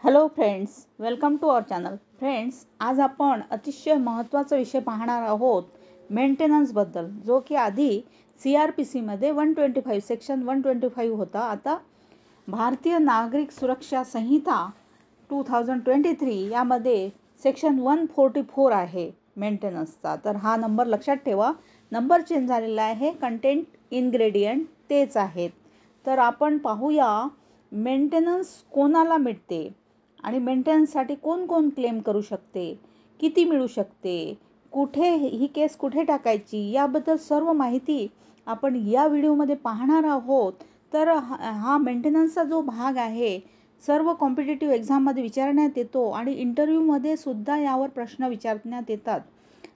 Hello friends, welcome to our channel. Friends, आज आपण अतिशय महत्त्वाचा विषय पाहणार आहोत मेंटेनन्सबद्दल, जो की आधी CRPCमध्ये 125 सेक्शन 125 होता. आता भारतीय नागरिक सुरक्षा संहिता 2023 यामध्ये सेक्शन 144 आहे मेंटेनन्सचा. तर हा नंबर लक्षात ठेवा. नंबर चेंज झालेला आहे, कंटेंट इन्ग्रेडियंट तेच आहेत. तर आपण पाहूया मेंटेनन्स कोणाला मिळते आणि मेंटेनन्ससाठी कोण कोण क्लेम करू शकते, किती मिळू शकते, कुठे ही केस कुठे टाकायची, याबद्दल सर्व माहिती आपण या व्हिडिओमध्ये पाहणार आहोत. तर हा मेंटेनन्सचा जो भाग आहे सर्व कॉम्पिटिटिव्ह एक्झाममध्ये विचारण्यात येतो आणि इंटरव्ह्यूमध्ये सुद्धा यावर प्रश्न विचारण्यात येतात.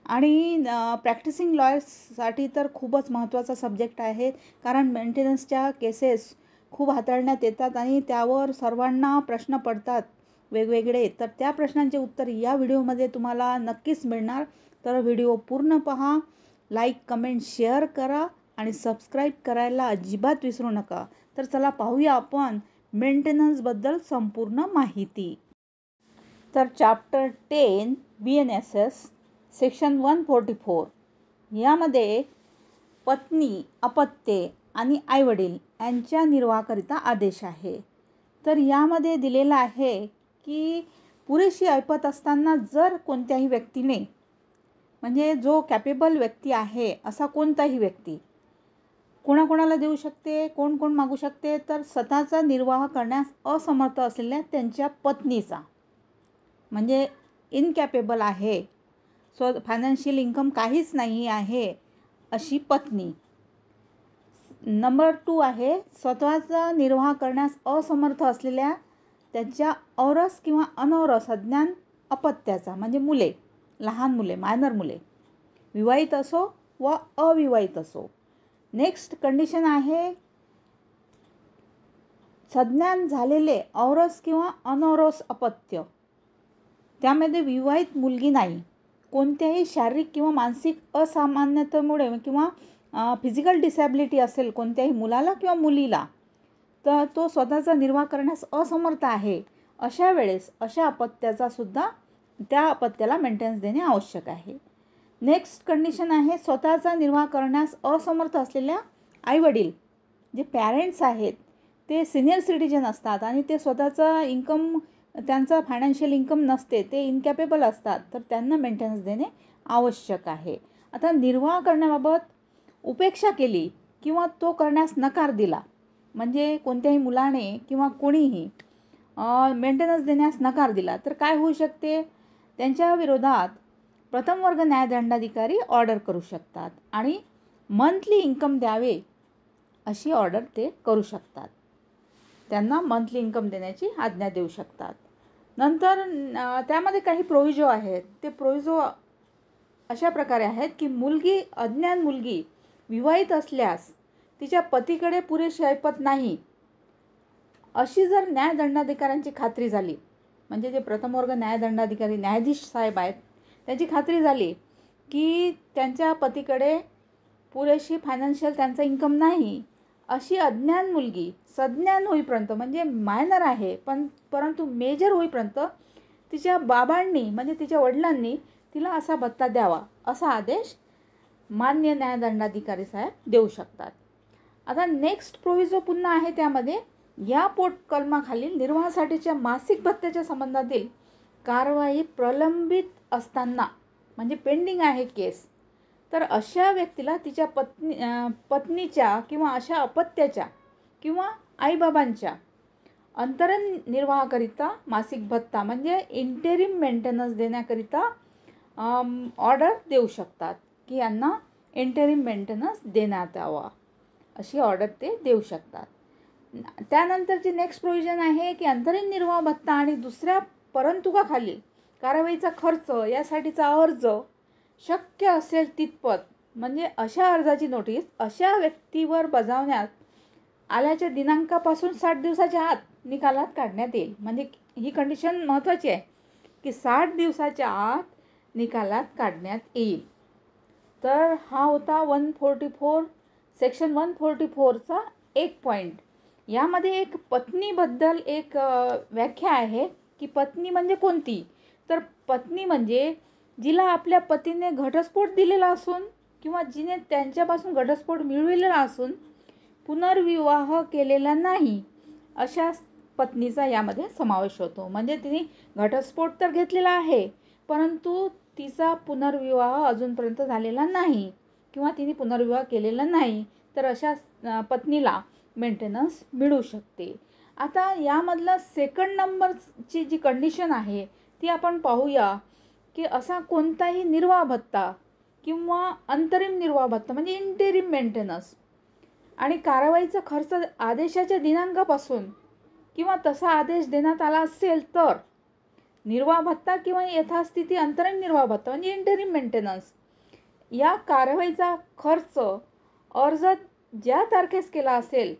आणि प्रॅक्टिसिंग लॉयर्ससाठी तर खूपच महत्त्वाचा सब्जेक्ट आहे, कारण मेंटेनन्सच्या केसेस खूप हाताळण्यात येतात आणि त्यावर सर्वांना प्रश्न पडतात वेगवेगळे. तर त्या प्रश्नांचे उत्तर या व्हिडिओमध्ये तुम्हाला नक्कीच मिळणार. तर व्हिडिओ पूर्ण पहा, लाईक, कमेंट, शेअर करा आणि सबस्क्राईब करायला अजिबात विसरू नका. तर चला पाहूया आपण मेंटेनन्सबद्दल संपूर्ण माहिती. तर चॅप्टर 10 BNSS सेक्शन 144 यामध्ये पत्नी, अपत्ये आणि आईवडील यांच्या निर्वाहाकरिता आदेश आहे. तर यामध्ये दिलेलं आहे की पुरेशी ऐपत असताना जर कोणत्याही व्यक्तीने, म्हणजे जो कॅपेबल व्यक्ती आहे असा कोणताही व्यक्ती कोणाकोणाला देऊ शकते, कोण कोण मागू शकते, तर स्वतःचा निर्वाह करण्यास असमर्थ असलेल्या त्यांच्या पत्नीचा, म्हणजे इनकॅपेबल आहे, फायनान्शियल इन्कम काहीच नाही आहे अशी पत्नी. नंबर 2 आहे स्वतःचा निर्वाह करण्यास असमर्थ असलेल्या त्यांच्या औरस किंवा अनौरस अज्ञान अपत्याचा, म्हणजे मुले, लहान मुले, मायनर मुले, विवाहित असो व अविवाहित असो. नेक्स्ट कंडिशन आहे सज्ञान झालेले औरस किंवा अनौरस अपत्य, त्यामध्ये विवाहित मुलगी नाही, कोणत्याही शारीरिक किंवा मानसिक असामान्यतेमुळे किंवा फिजिकल डिसॅबिलिटी असेल कोणत्याही मुलाला किंवा मुलीला, तर तो स्वतःचा निर्वाह करण्यास असमर्थ आहे, अशा वेळेस अशा अपत्याचा सुद्धा त्या अपत्याला मेंटेनन्स देणे आवश्यक आहे. नेक्स्ट कंडिशन आहे स्वतःचा निर्वाह करण्यास असमर्थ असलेल्या आईवडील, जे पॅरेंट्स आहेत ते सिनियर सिटिझन असतात आणि ते स्वतःचा इन्कम, त्यांचा फायनान्शियल इन्कम नसते, ते इनकॅपेबल असतात, तर त्यांना मेंटेनन्स देणे आवश्यक आहे. आता निर्वाह करण्याबाबत उपेक्षा केली किंवा तो करण्यास नकार दिला, म्हणजे कोणत्याही मुलाने किंवा कोणीही मेंटेनन्स देण्यास नकार दिला, तर काय होऊ शकते, त्यांच्या विरोधात प्रथम वर्ग न्यायदंडाधिकारी ऑर्डर करू शकतात आणि मंथली इन्कम द्यावे अशी ऑर्डर ते करू शकतात. त्यांना मंथली इन्कम देण्याची आज्ञा देऊ शकतात. नंतर त्यामध्ये काही प्रोविजो आहेत. ते प्रोविजो अशा प्रकारे आहेत की मुलगी, अज्ञान मुलगी विवाहित असल्यास तिच्या पतीकडे पुरेशी ऐपत नाही अशी जर न्यायदंडाधिकाऱ्यांची खात्री झाली, म्हणजे जे प्रथम वर्ग न्यायदंडाधिकारी न्यायाधीश साहेब आहेत त्याची खात्री झाली की त्यांच्या पतीकडे पुरेशी फायनान्शियल त्यांचा इन्कम नाही, अशी अज्ञान मुलगी सज्ञान होईपर्यंत, म्हणजे मायनर आहे परंतु मेजर होईपर्यंत तिच्या बाबांनी, म्हणजे तिच्या वडिलांनी तिला असा भत्ता द्यावा, असा आदेश मान्य न्यायदंडाधिकारी साहेब देऊ शकतात. आता नेक्स्ट प्रोविजो पुन्हा आहे, त्यामध्ये या पोट कलमाखालील निर्वाहासाठीच्या मासिक भत्त्याच्या संबंधातील कारवाई प्रलंबित असताना, म्हणजे पेंडिंग आहे केस, तर अशा व्यक्तीला तिच्या पत्नीच्या किंवा अशा अपत्याच्या किंवा आईबाबांच्या अंतरंग निर्वाहाकरिता मासिक भत्ता, म्हणजे इंटेरिम मेंटेनन्स देण्याकरिता ऑर्डर देऊ शकतात की यांना इंटेरिम मेंटेनन्स देण्यात यावा, अशी ऑर्डर ते देऊ शकतात. त्यानंतरची नेक्स्ट प्रोविजन आहे की अंतरिम निर्वाह भत्ता आणि दुसऱ्या परंतुकाखालील कारवाईचा खर्च यासाठीचा अर्ज शक्य असेल तितपत, म्हणजे अशा अर्जाची नोटीस अशा व्यक्तीवर बजावण्यात आल्याच्या दिनांकापासून 60 दिवसाच्या आत निकालात काढण्यात येईल. म्हणजे ही कंडिशन महत्त्वाची आहे की 60 दिवसाच्या आत निकालात काढण्यात येईल. तर हा होता 144 सेक्शन 144चा एक पॉईंट. यामध्ये एक पत्नीबद्दल एक व्याख्या आहे की पत्नी म्हणजे कोणती, तर पत्नी म्हणजे जिला आपल्या पतीने घटस्फोट दिलेला असून किंवा जिने त्यांच्यापासून घटस्फोट मिळविलेला असून पुनर्विवाह केलेला नाही, अशा पत्नीचा यामध्ये समावेश होतो. म्हणजे तिने घटस्फोट तर घेतलेला आहे, परंतु तिचा पुनर्विवाह अजूनपर्यंत झालेला नाही किंवा तिने पुनर्विवाह केलेला नाही, तर अशा पत्नीला मेंटेनन्स मिळू शकते. आता यामधलं सेकंड नंबरची जी कंडिशन आहे ती आपण पाहूया, की असा कोणताही निर्वाह भत्ता किंवा अंतरिम निर्वाह भत्ता म्हणजे इंटेरिम मेंटेनन्स आणि कारवाईचा खर्च आदेशाच्या दिनांकापासून किंवा तसा आदेश देण्यात आला असेल तर निर्वाह भत्ता किंवा यथास्थिती अंतरिम निर्वाह भत्ता म्हणजे इंटेरिम मेंटेनन्स या कारवाईचा खर्च अर्ज ज्या तारखेस केला असेल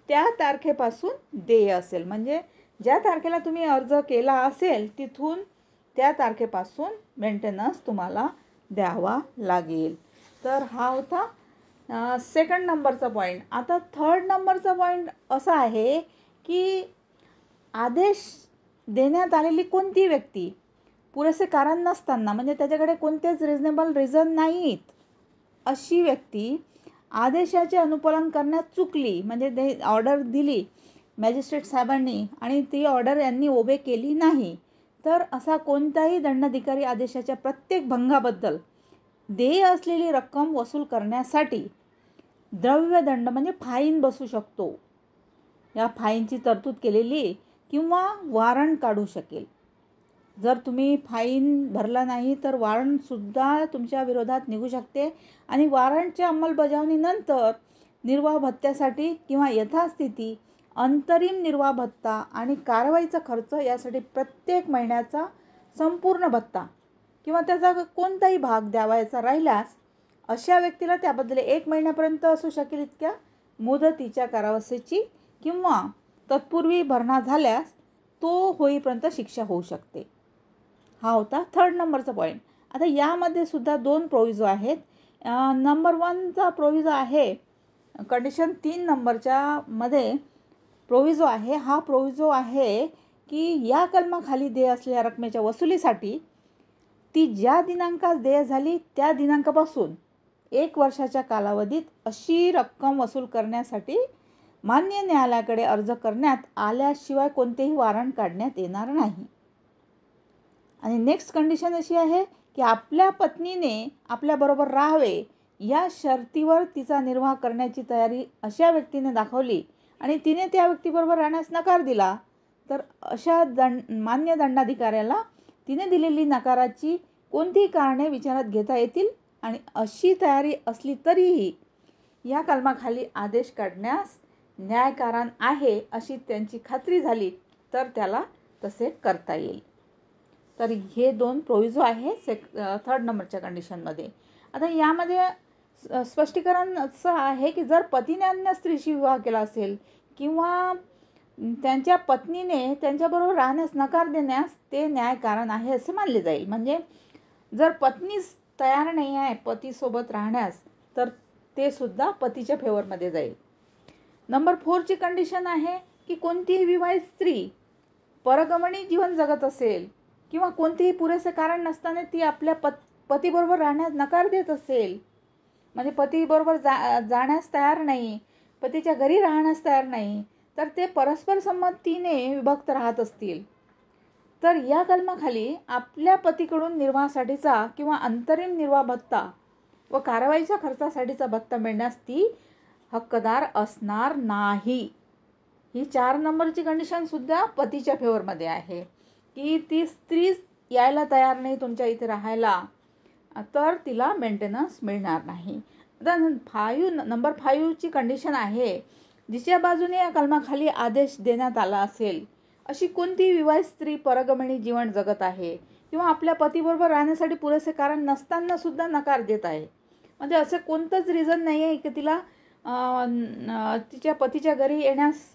त्या तारखेपासून देय असेल. म्हणजे ज्या तारखेला तुम्ही अर्ज केला असेल तिथून त्या तारखेपासून मेंटेनन्स तुम्हाला द्यावा लागेल. तर हा होता सेकंड नंबरचा पॉईंट. आता थर्ड नंबरचा पॉईंट असा आहे की आदेश देण्यात आलेली कोणती व्यक्ती पुरेसे कारण नसताना म्हणजे त्याच्याकडे कोणतेच रिजनेबल रिझन नाहीत, अशी व्यक्ती आदेशाचे अनुपालन करण्यात चुकली म्हणजे ऑर्डर दिली मॅजिस्ट्रेट साहेबांनी आणि ती ऑर्डर यांनी ओबे केली नाही, तर असा कोणताही दंडाधिकारी आदेशाच्या प्रत्येक भंगाबद्दल देय असलेली रक्कम वसूल करण्यासाठी द्रव्यदंड म्हणजे फाईन बसू शकतो. या फाईनची तरतूद केलेली किंवा वॉरंट काढू शकेल. जर तुम्ही फाईन भरला नाही तर वॉरंटसुद्धा तुमच्या विरोधात निघू शकते आणि वॉरंटच्या अंमलबजावणीनंतर निर्वाह भत्त्यासाठी किंवा यथास्थिती अंतरिम निर्वाह भत्ता आणि कारवाईचा खर्च यासाठी प्रत्येक महिन्याचा संपूर्ण भत्ता किंवा त्याचा कोणताही भाग द्यावायचा राहिल्यास अशा व्यक्तीला त्याबद्दल 1 महिन्यापर्यंत असू शकेल इतक्या मुदतीच्या कारावासाची किंवा तत्पूर्वी भरणा झाल्यास तो होईपर्यंत शिक्षा होऊ शकते. हा होता थर्ड नंबरचा पॉईंट. आता यामध्ये सुद्धा 2 प्रोव्हिजो आहेत. नंबर 1चा प्रोव्हिजो आहे कंडिशन 3 नंबरच्या मध्ये प्रोव्हिजो आहे. हा प्रोव्हिजो आहे की या कलमाखाली देय असलेल्या रकमेच्या वसुलीसाठी ती ज्या दिनांकास देय झाली त्या दिनांकापासून 1 वर्षाच्या कालावधीत अशी रक्कम वसूल करण्यासाठी मान्य न्यायालयाकडे अर्ज करण्यात आल्याशिवाय कोणतेही वॉरंट काढण्यात येणार नाही. आणि नेक्स्ट कंडिशन अशी आहे की आपल्या पत्नीने आपल्याबरोबर राहावे या शर्तीवर तिचा निर्वाह करण्याची तयारी अशा व्यक्तीने दाखवली आणि तिने त्या व्यक्तीबरोबर राहण्यास नकार दिला, तर अशा मान्य दंडाधिकाऱ्याला तिने दिलेली नकाराची कोणतीही कारणे विचारात घेता येतील आणि अशी तयारी असली तरीही या कलमाखाली आदेश काढण्यास न्यायकारण आहे अशी त्यांची खात्री झाली तर त्याला तसे करता येईल. तर हे 2 प्रोव्हिजो आहे थर्ड नंबरच्या कंडिशनमध्ये. आता यामध्ये स्पष्टीकरण असं आहे की जर पतीने अन्य स्त्रीशी विवाह केला असेल किंवा त्यांच्या पत्नीने त्यांच्याबरोबर राहण्यास नकार देण्यास ते न्यायकारण आहे असे मानले जाईल. म्हणजे जर पत्नीच तयार नाही आहे पतीसोबत राहण्यास तर ते सुद्धा पतीच्या फेवरमध्ये जाईल. नंबर 4ची कंडिशन आहे की कोणतीही विवाहित स्त्री परगमनी जीवन जगत असेल किंवा कोणतेही पुरेसे कारण नसताना ती आपल्या पतीबरोबर राहण्यास नकार देत असेल, म्हणजे पतीबरोबर जाण्यास तयार नाही, पतीच्या घरी राहण्यास तयार नाही, तर ते परस्पर संमतीने विभक्त राहत असतील तर या कलमाखाली आपल्या पतीकडून निर्वाहासाठीचा किंवा अंतरिम निर्वाह भत्ता व कारवाईच्या खर्चासाठीचा भत्ता मिळण्यास ती हक्कदार असणार नाही. ही 4 नंबरची कंडिशन सुद्धा पतीच्या फेवरमध्ये आहे की ती स्त्री यायला तयार नाही तुमच्या इथे राहायला तर तिला मेंटेनन्स मिळणार नाही. आता नंबर 5ची कंडिशन आहे जिच्या बाजूने या कलमाखाली आदेश देण्यात आला असेल अशी कोणती विवाहित स्त्री परगमनी जीवन जगत आहे किंवा आपल्या पतीबरोबर राहण्यासाठी पुरेसे कारण नसताना सुद्धा नकार देत आहे. म्हणजे असं कोणतंच रिझन नाही आहे की तिला तिच्या पतीच्या घरी येण्यास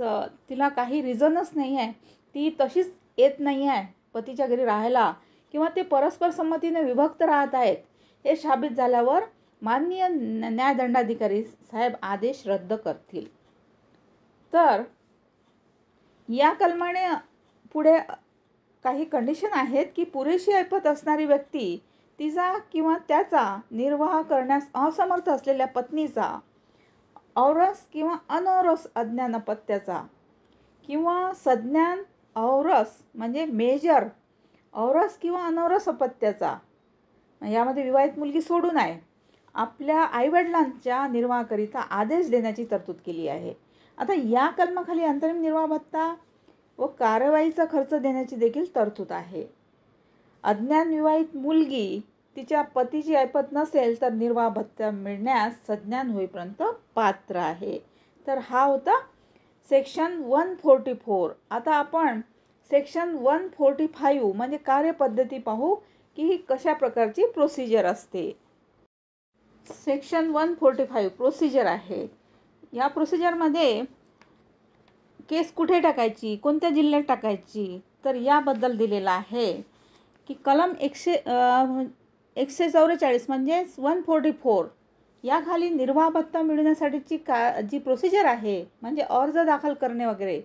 तिला काही रिझनच नाही आहे, ती तशीच येत नाही आहे पतीच्या घरी राहायला किंवा ते परस्पर संमतीने विभक्त राहत आहेत, हे साबित झाल्यावर माननीय न्यायदंडाधिकारी साहेब आदेश रद्द करतील. तर या कलमाने पुढे काही कंडिशन आहेत की पुरेशी ऐपत असणारी व्यक्ती तिचा किंवा त्याचा निर्वाह करण्यास असमर्थ असलेल्या पत्नीचा औरस किंवा अनौरस अज्ञान अपत्याचा किंवा सज्ञान औरस म्हणजे मेजर औरस किंवा अनौरस अपत्याचा, यामध्ये विवाहित मुलगी सोडून आहे, आपल्या आईवडिलांच्या निर्वाहाकरिता आदेश देण्याची तरतूद केली आहे. आता या कलमाखाली अंतरिम निर्वाह भत्ता व कारवाईचा खर्च देण्याची देखील तरतूद आहे. अज्ञान विवाहित मुलगी तिच्या पतीची ऐपत नसेल तर निर्वाह भत्ता मिळण्यास सज्ञान होईपर्यंत पात्र आहे. तर हा होता सेक्शन 144. आता आपण सेक्शन 145 म्हणजे कार्यपद्धती पाहू की ही कशा प्रकारची प्रोसिजर असते. सेक्शन 145 प्रोसिजर आहे. या प्रोसिजरमध्ये केस कुठे टाकायची, कोणत्या जिल्ह्यात टाकायची, तर याबद्दल दिलेलं आहे की कलम 144 म्हणजे 144 याखाली निर्वाह भत्ता मिळवण्यासाठीची जी प्रोसिजर आहे म्हणजे अर्ज दाखल करणे वगैरे,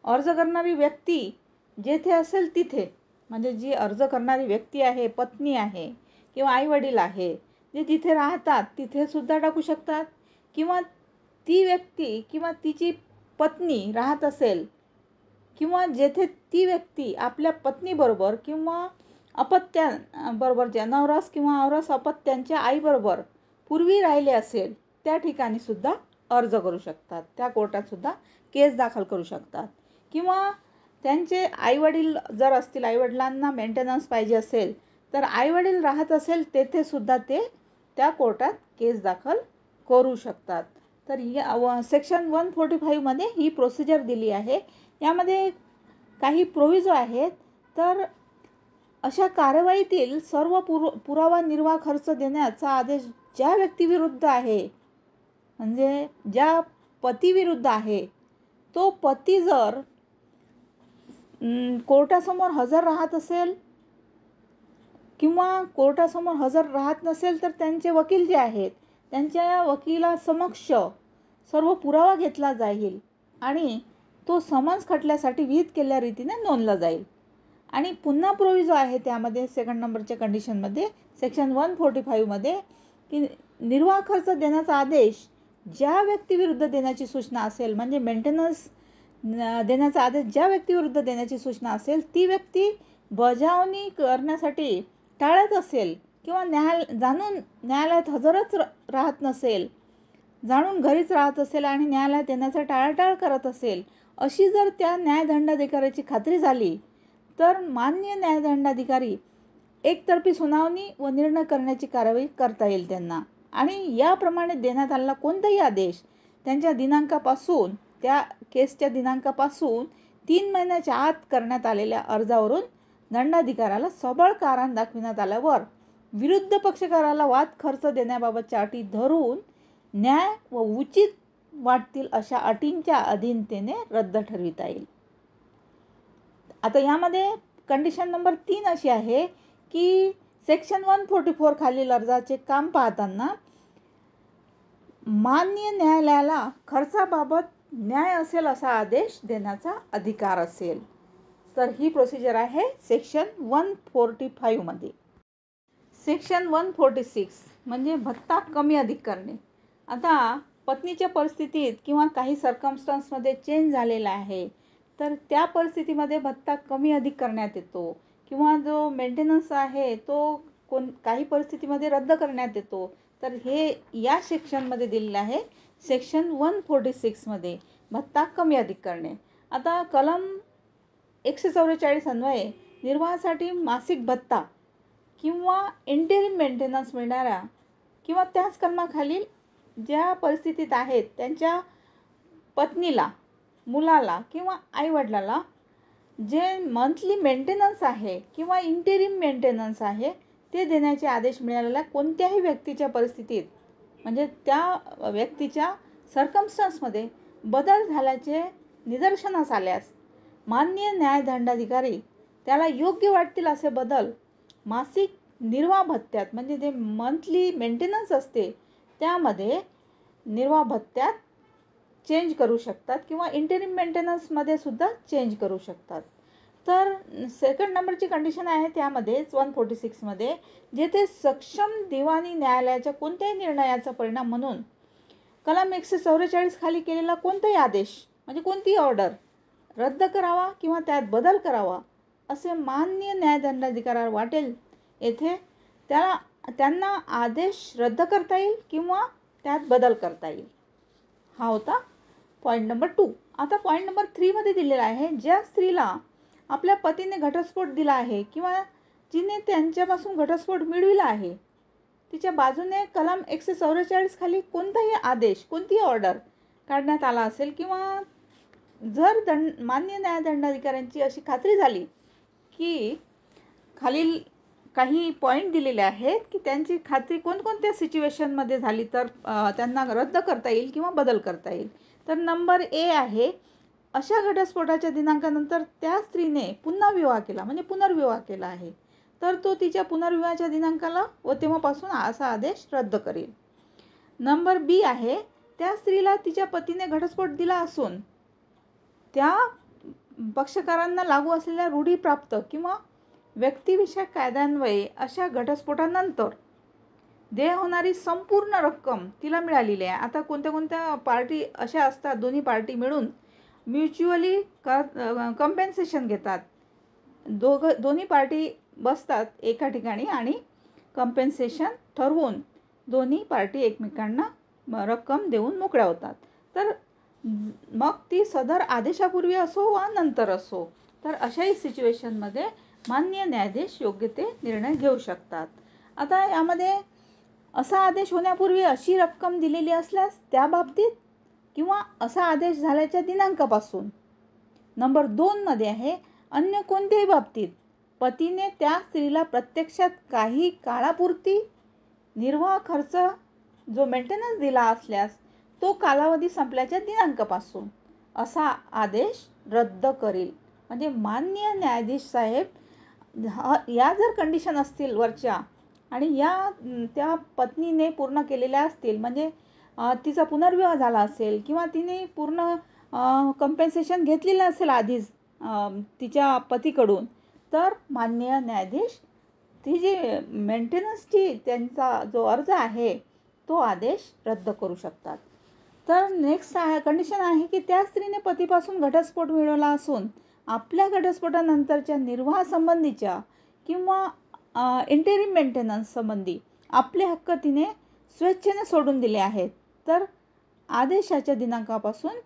अर्ज करणारी व्यक्ती जेथे असेल तिथे, म्हणजे जी अर्ज करणारी व्यक्ती आहे, पत्नी आहे किंवा आईवडील आहे, जे तिथे राहतात तिथे सुद्धा टाकू शकतात, किंवा ती व्यक्ती किंवा तिची पत्नी राहत असेल किंवा जेथे ती व्यक्ती आपल्या पत्नीबरोबर किंवा अपत्यांबरोबर अनौरस किंवा औरस अपत्यांच्या आईबरोबर पूर्वी राहिले असेल त्या ठिकाणी सुद्धा अर्ज करू शकतात, त्या कोर्टात सुद्धा केस दाखल करू शकतात. किंवा त्यांचे आईवडील जर असतील, आईवडिलांना मेंटेनन्स पाहिजे असेल तर आईवडील राहत असेल तेथे सुद्धा ते त्या कोर्टात केस दाखल करू शकतात. तर या सेक्शन 145 मध्ये ही प्रोसिजर दिली आहे. यामध्ये काही प्रोव्हिजो आहेत. तर अशा कारवाईतील सर्व पुरावा निर्वाह खर्च देण्याचा आदेश ज्या व्यक्तीविरुद्ध आहे, म्हणजे ज्या पतीविरुद्ध आहे, तो पती जर कोर्टासमोर हजर राहत असेल किंवा कोर्टासमोर हजर राहत नसेल तर त्यांचे वकील जे आहेत त्यांच्या वकिलासमक्ष सर्व पुरावा घेतला जाईल आणि तो समन्स खटल्यासाठी विहित केलेल्या रीतीने नोंदला जाईल. आणि पुन्हा प्रोव्हिजो आहे त्यामध्ये सेकंड नंबरच्या कंडिशनमध्ये सेक्शन 145 मध्ये की निर्वाह खर्च देण्याचा आदेश ज्या व्यक्तीविरुद्ध देण्याची सूचना असेल, म्हणजे मेंटेनन्स देण्याचा आदेश ज्या व्यक्तीविरुद्ध देण्याची सूचना असेल ती व्यक्ती बजावणी करण्यासाठी टाळत असेल किंवा जाणून न्यायालयात हजरच राहत नसेल, जाणून घरीच राहत असेल आणि न्यायालयात येण्याचा टाळाटाळ करत असेल, अशी जर त्या न्यायदंडाधिकाऱ्याची खात्री झाली तर मान्य न्यायदंडाधिकारी एकतर्फी सुनावणी व निर्णय करण्याची कारवाई करता येईल त्यांना. आणि याप्रमाणे देण्यात आलेला कोणताही आदेश त्यांच्या दिनांकापासून, त्या केसच्या दिनांकापासून 3 महिन्याच्या आत करण्यात आलेल्या अर्जावरून दंडाधिकाऱ्याला सबळ कारण दाखविण्यात आल्यावर विरुद्ध पक्षकाराला वाद खर्च देण्याबाबतच्या अटी धरून न्याय व उचित वाटतील अशा अटींच्या अधीनतेने रद्द ठरविता येईल. आता यामध्ये कंडिशन नंबर 3 अशी आहे की सेक्शन 144 खालील अर्जाचे काम पाहताना मान्य न्यायालयाला खर्चाबाबत न्याय असेल असा आदेश देण्याचा अधिकार असेल. तर ही प्रोसिजर आहे सेक्शन 145 मध्ये. सेक्शन 146 म्हणजे भत्ता कमी अधिक करणे. आता पत्नीच्या परिस्थितीत किंवा काही सर्कमस्टन्समध्ये चेंज झालेला आहे तर त्या परिस्थितीमध्ये भत्ता कमी अधिक करण्यात येतो किंवा जो मेंटेनन्स आहे तो काही परिस्थितीमध्ये रद्द करण्यात येतो. तर हे या सेक्शनमध्ये दिलेलं आहे, सेक्शन 146 मध्ये भत्ता कमी अधिक करणे. आता कलम 144 अन्वये निर्वाहासाठी मासिक भत्ता किंवा इंटेरिम मेंटेनन्स मिळणाऱ्या किंवा त्याच कलमाखालील ज्या परिस्थितीत आहेत त्यांच्या पत्नीला, मुलाला किंवा आईवडिलाला जे मंथली मेंटेनन्स आहे किंवा इंटेरिम मेंटेनन्स आहे ते देण्याचे आदेश मिळालेल्या कोणत्याही व्यक्तीच्या परिस्थितीत, म्हणजे त्या व्यक्तीच्या सर्कमस्टन्समध्ये बदल झाल्याचे निदर्शनास आल्यास मान्य न्यायदंडाधिकारी त्याला योग्य वाटतील असे बदल मासिक निर्वाह भत्त्यात, म्हणजे जे मंथली मेंटेनन्स असते त्यामध्ये निर्वाह भत्त्यात चेंज करू शकतात किंवा इंटेरिम मेंटेनन्समध्ये सुद्धा चेंज करू शकतात. तर सेकंड नंबरची कंडिशन आहे त्यामध्येच 146 मध्ये, जेथे सक्षम दिवाणी न्यायालयाच्या कोणत्याही निर्णयाचा परिणाम म्हणून कलम 144 खाली केलेला कोणताही आदेश म्हणजे कोणतीही ऑर्डर रद्द करावा किंवा त्यात बदल करावा असे मान्य न्यायदंडाधिकाऱ्याला वाटेल, येथे त्यांना आदेश रद्द करता येईल किंवा त्यात बदल करता येईल. हा होता पॉईंट नंबर 2. आता पॉईंट नंबर 3 मध्ये दिलेला आहे, ज्या स्त्रीला आपल्या पतीने घटस्फोट दिला आहे किंवा जिने त्यांच्यापासून घटस्फोट मिळविला आहे, तिच्या बाजूने कलम 144 खाली कोणताही आदेश, कोणतीही ऑर्डर काढण्यात आला असेल किंवा जर मान्य न्यायदंडाधिकाऱ्यांची अशी खात्री झाली की खालील काही पॉईंट दिलेले आहेत की त्यांची खात्री कोणकोणत्या सिच्युएशनमध्ये झाली तर त्यांना रद्द करता येईल किंवा बदल करता येईल. तर नंबर ए आहे, अशा घटस्फोटाच्या दिनांकानंतर त्या स्त्रीने पुन्हा विवाह केला म्हणजे पुनर्विवाह केला आहे, तर तो तिच्या पुनर्विवाहाच्या दिनांकाला व तेव्हापासून असा आदेश रद्द करेल. नंबर बी आहे, त्या स्त्रीला तिच्या पतीने घटस्फोट दिला असून त्या पक्षकारांना लागू असलेल्या रूढीप्राप्त किंवा व्यक्तिविषयक कायद्यान्वये अशा घटस्फोटानंतर देय होणारी संपूर्ण रक्कम तिला मिळालेली आहे. आता कोणत्या कोणत्या पार्टी अशा असतात, दोन्ही पार्टी मिळून म्युच्युअली कंपेन्सेशन घेतात. दोन्ही पार्टी बसतात एका ठिकाणी आणि कंपेन्सेशन ठरवून दोन्ही पार्टी एकमेकांना रक्कम देऊन मोकळ्या होतात. तर मग ती सदर आदेशापूर्वी असो वा नंतर असो, तर अशाही सिच्युएशनमध्ये मान्य न्यायाधीश योग्य ते निर्णय घेऊ शकतात. आता यामध्ये असा आदेश होण्यापूर्वी अशी रक्कम दिलेली असल्यास त्या बाबतीत किंवा असा आदेश झाल्याच्या दिनांकापासून. नंबर 2 मध्ये आहे, अन्य कोणत्याही बाबतीत पतीने त्या स्त्रीला प्रत्यक्षात काही काळापुरती निर्वाह खर्च जो मेंटेनन्स दिला असल्यास तो कालावधी संपल्याच्या दिनांकापासून असा आदेश रद्द करेल. म्हणजे मान्य न्यायाधीश साहेब या जर कंडिशन असतील वरच्या आणि या त्या पत्नीने पूर्ण केलेल्या असतील, म्हणजे तिचा पुनर्विवाह झाला असेल किंवा तिने पूर्ण कंपेन्सेशन घेतलेलं असेल आधीच तिच्या पतीकडून, तर मान्य न्यायाधीश ती जी मेंटेनन्सची त्यांचा जो अर्ज आहे तो आदेश रद्द करू शकतात. तर नेक्स्ट कंडिशन आहे की त्या स्त्रीने पतीपासून घटस्फोट मिळवला असून आपल्या घटस्फोटानंतरच्या निर्वाहासंबंधीच्या किंवा इंटेरिम मेंटेनन्स संबंधी आपले हक्क तिने स्वेच्छेने सोडून दिले आहेत, तर आदेशाच्या दिनांकापासून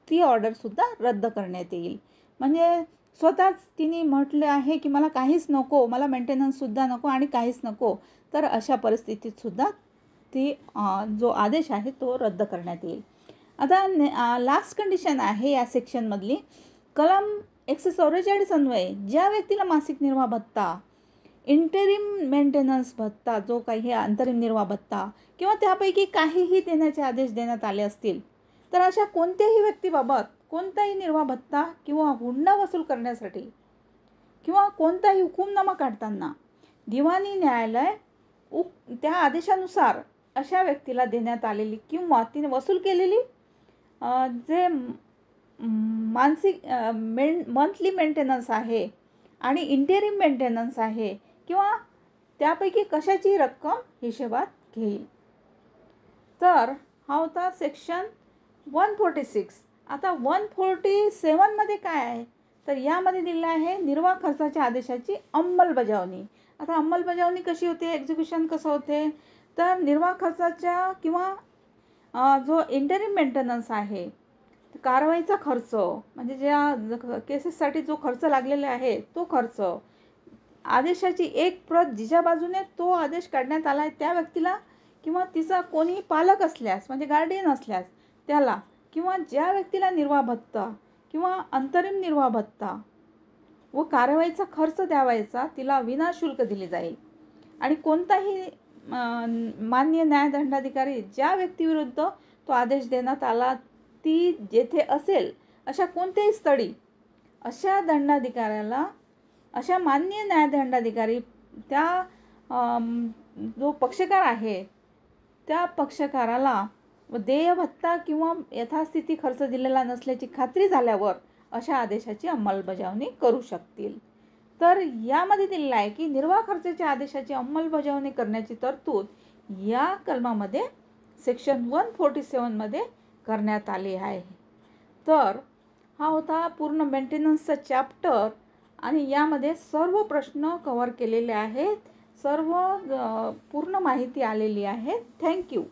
ती ऑर्डरसुद्धा रद्द करण्यात येईल. म्हणजे स्वतःच तिने म्हटले आहे की मला काहीच नको, मला मेंटेनन्ससुद्धा नको आणि काहीच नको, तर अशा परिस्थितीतसुद्धा ती जो आदेश आहे तो रद्द करण्यात येईल. आता लास्ट कंडिशन आहे या सेक्शनमधली, कलम 144 अन्वये ज्या व्यक्तीला मासिक निर्वाह भत्ता, इंटरिम मेंटेनन्स भत्ता, जो काही अंतरिम निर्वाह भत्ता किंवा त्यापैकी काहीही देण्याचे आदेश देण्यात आले असतील, तर अशा कोणत्याही व्यक्तीबाबत कोणताही निर्वाह भत्ता किंवा हुंडा वसूल करण्यासाठी किंवा कोणताही हुकुमनामा काढताना दिवाणी न्यायालय त्या आदेशानुसार अशा व्यक्तीला देण्यात आलेली किंवा तिने वसूल केलेली जे मानसिक मंथली मेंटेनन्स आहे आणि इंटेरिम मेंटेनन्स आहे किंवा त्यापैकी कशाची रक्कम हिशेबात घेईल. तर हा होता सेक्शन 146. आता 147 मध्ये काय आहे, तर यामध्ये दिलेलं आहे निर्वाह खर्चाच्या आदेशाची अंमलबजावणी. आता अंमलबजावणी कशी होते, एक्झिक्युशन कसं होते, तर निर्वाह खर्चाच्या किंवा जो इंटरिम मेंटेनन्स आहे, कारवाईचा खर्च म्हणजे ज्या केसेससाठी जो खर्च लागलेला आहे तो खर्च, आदेशाची एक प्रत जिच्या बाजूने तो आदेश काढण्यात आला आहे त्या व्यक्तीला किंवा तिचा कोणी पालक असल्यास म्हणजे गार्डियन असल्यास त्याला, किंवा ज्या व्यक्तीला निर्वाह भत्ता किंवा अंतरिम निर्वाह भत्ता व कारवाईचा खर्च द्यावायचा तिला विनाशुल्क दिली जाईल. आणि कोणताही मान्य न्यायदंडाधिकारी ज्या व्यक्तीविरुद्ध तो आदेश देण्यात आला ती जेथे असेल अशा कोणत्याही स्थळी अशा दंडाधिकाऱ्याला, अशा मान्य न्यायदंडाधिकारी त्या जो पक्षकार आहे त्या पक्षकाराला देय भत्ता किंवा यथास्थिती खर्च दिलेला नसल्याची खात्री झाल्यावर अशा आदेशाची अंमलबजावणी करू शकतील. तर यामध्ये दिलेलं आहे की निर्वाह खर्चाच्या आदेशाची अंमलबजावणी करण्याची तरतूद या कलमामध्ये सेक्शन 147 मध्ये करण्यात आली आहे. तर हा होता पूर्ण मेंटेनन्सचा चॅप्टर आणि यामध्ये सर्व प्रश्न कव्हर केलेले आहेत. सर्व पूर्ण माहिती आलेली आहे. थँक्यू.